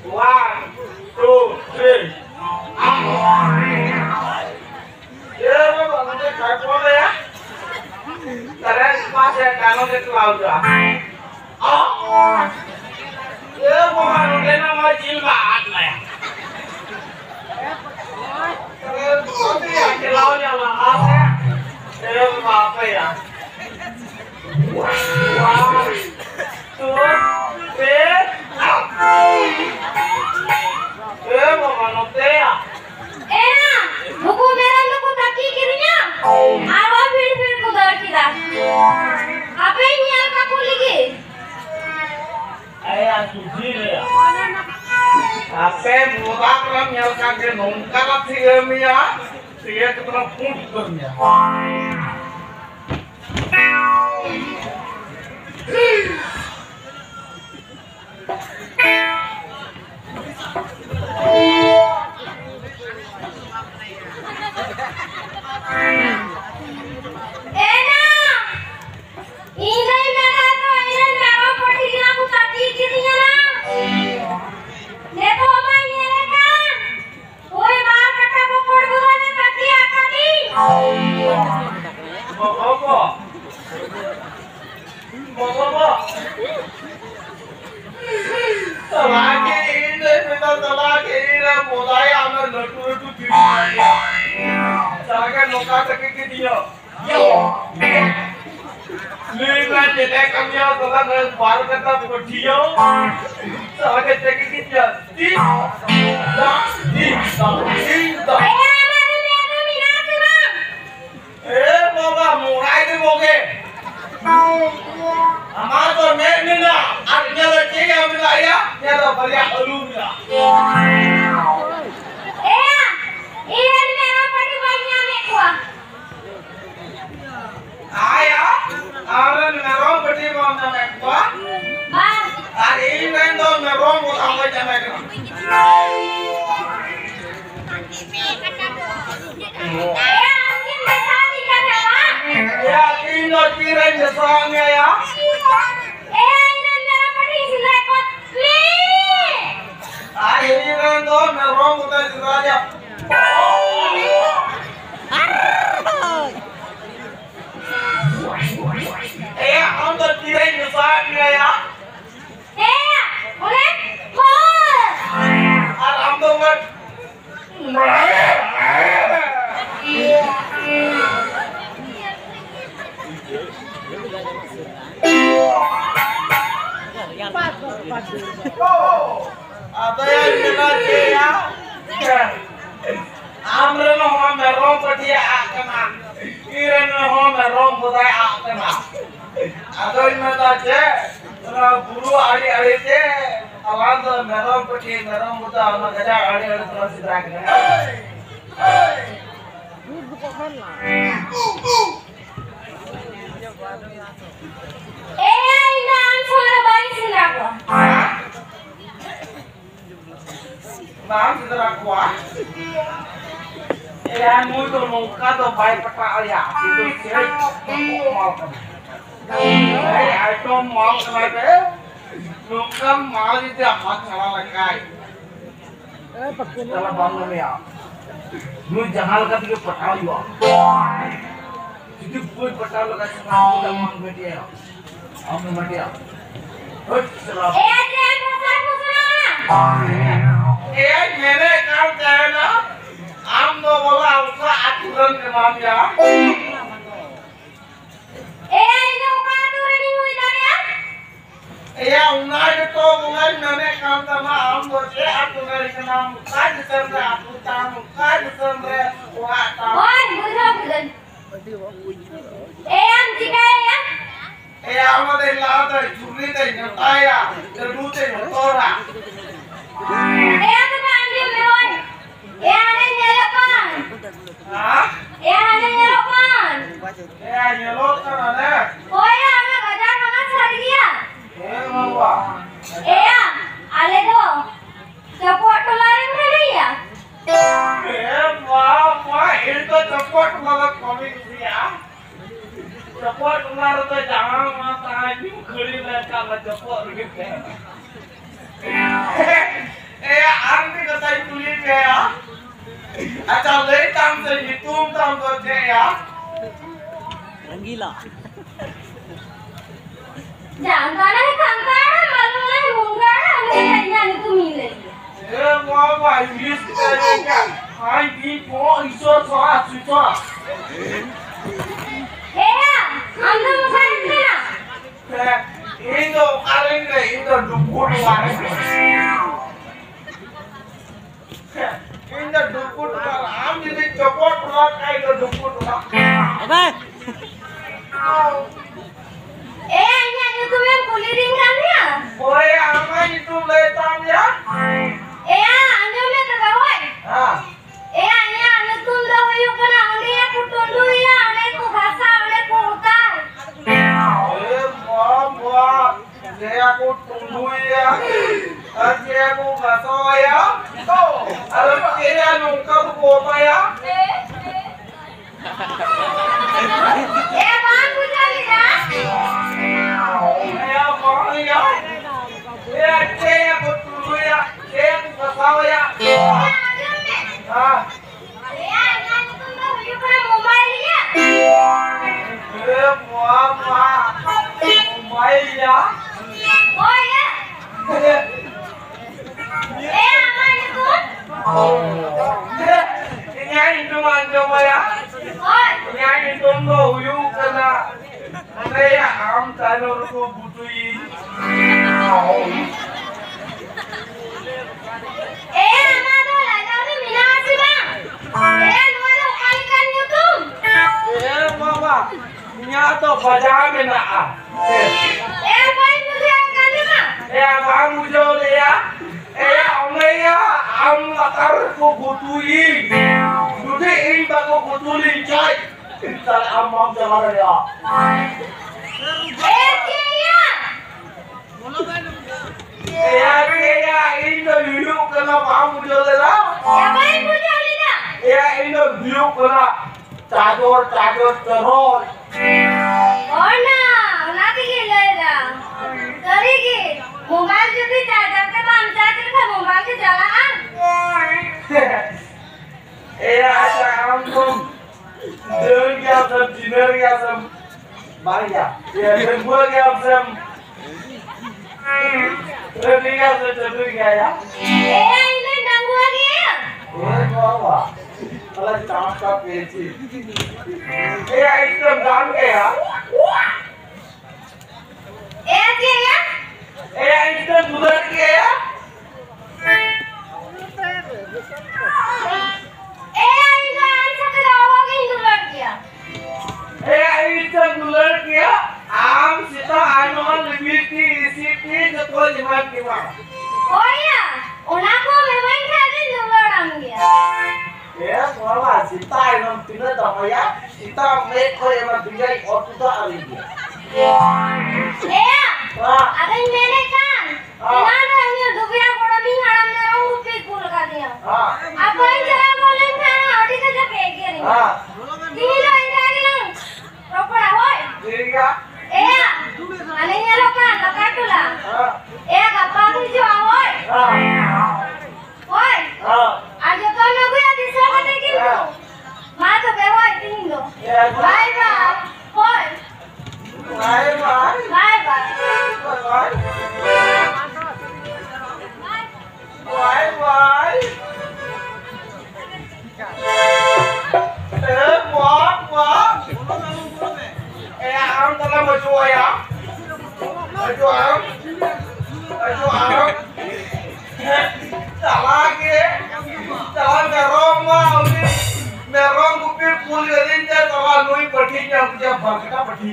One, two, three. Ye mo ba ne khai po le ya? Tare pa se kano ke cloud ja. Ye mo ma ne na ma jil ba at la ya. Tare ko ti ya ke lao ya la a se. Ye ma pa ya. One, two, three. Ye mo ma no te ya. Buku merah lu kutaki kirinya. Apa pil kuda kita. Apa ini yang kamu lagi? Ayah suji le. Ape muda kram yang kagak nongkar sih emia. Sih ketemu pun kerja. mulai tulis ya. Acha letam se hitung tam kerja ya. Gila. जानता नहीं खानता है मालूम नहीं होगा हमें कहीं नहीं तो मिले Mau Inggris kayaknya. Hai di po iso soal susah. हम तो मुखर ना Indo kalian deh, Indo dukun luar. Indo dukun luar. Am jadi copot luar kayak Indo dukun luar. Apa? ini ada tuh yang kulirin kan ya Boy, ama itu letam ya? anda में तो कहोय Ah. ini anda तुम तो हुई कना उन्हें या कुटुंडू या उन्हें को भाषा उन्हें को उतार Saya aku tunggu ya. Saya aku nggak tahu ya. Tuh, ada dia nunggu kota ya. bang punya lihat Saya mau ya. Saya aku tunggu ya. Saya aku nggak tahu ya. Ah, ini anda tuh हुई कना mobile ya Mobile ya. oh ya aman itu Ini itu coba ya. oh Ini itu nggak huyu karena saya am tanur ko butui. aman tuh lagi udah minasi bang lu ada kalikan YouTube Mama, ini atau baca mana? baik mulia kali mah Kamu jauh ya. Omnya am latar ko butui. Jadi ini bago butuli coy. Kita am jalan ya. Kaya ini dulu kena kamu jauh lah. baik mulia lida Ini dulu kena cador terus. oh na gila tadi ki mobile जो भी charger के पास charger का mobile के Jalan Ada kamu dengar sem dinner ya sem banyak. Ya kedua ya sem. Ketiga sem ya. ini danggu lagi ya Bawa. Kalau cakap peci. Itu dan ya. dia ya Itu bulan ya. ini answer ke lagi itu lagi ya Itu bulan ya. Am sita anuan lebih isi jatuh jimat kiwa. oh ya उनको मैं वहीं खाते जुगाड़ गया बाबा सीता एकदम तिने दमया सीता में कोई एम बिगाई और तुदा आली अरे मैंने कान इन्होंने ये दुबिया बड़ा भी हराम ने रंग पे फूल कर दिया अब कोई जरा बोले खाना अड़ी का जब एक ही नहीं तीन लोग इधर नहीं रोकड़ा होय ठीक है अने ये लोग का लगा टुला एक अब्बा भी जो होय होय आज तो मैं कोई दिशा का देखी तो माँ तो बेवा इतनी लो बाय बाय होय bye bye bye bye bye bye bye Am telah berjuang ya. Berjuang. Lagi. Jalan merong kupir kulirin jalan nui perginya punya bangka pergi.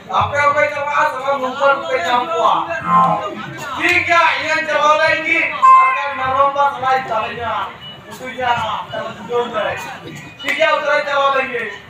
Apa jalan numpang penyampuan. Tiga yang jalan lagi akan merombak selain jalannya. Itunya jalan tujuan. Tiga utara jalan lagi.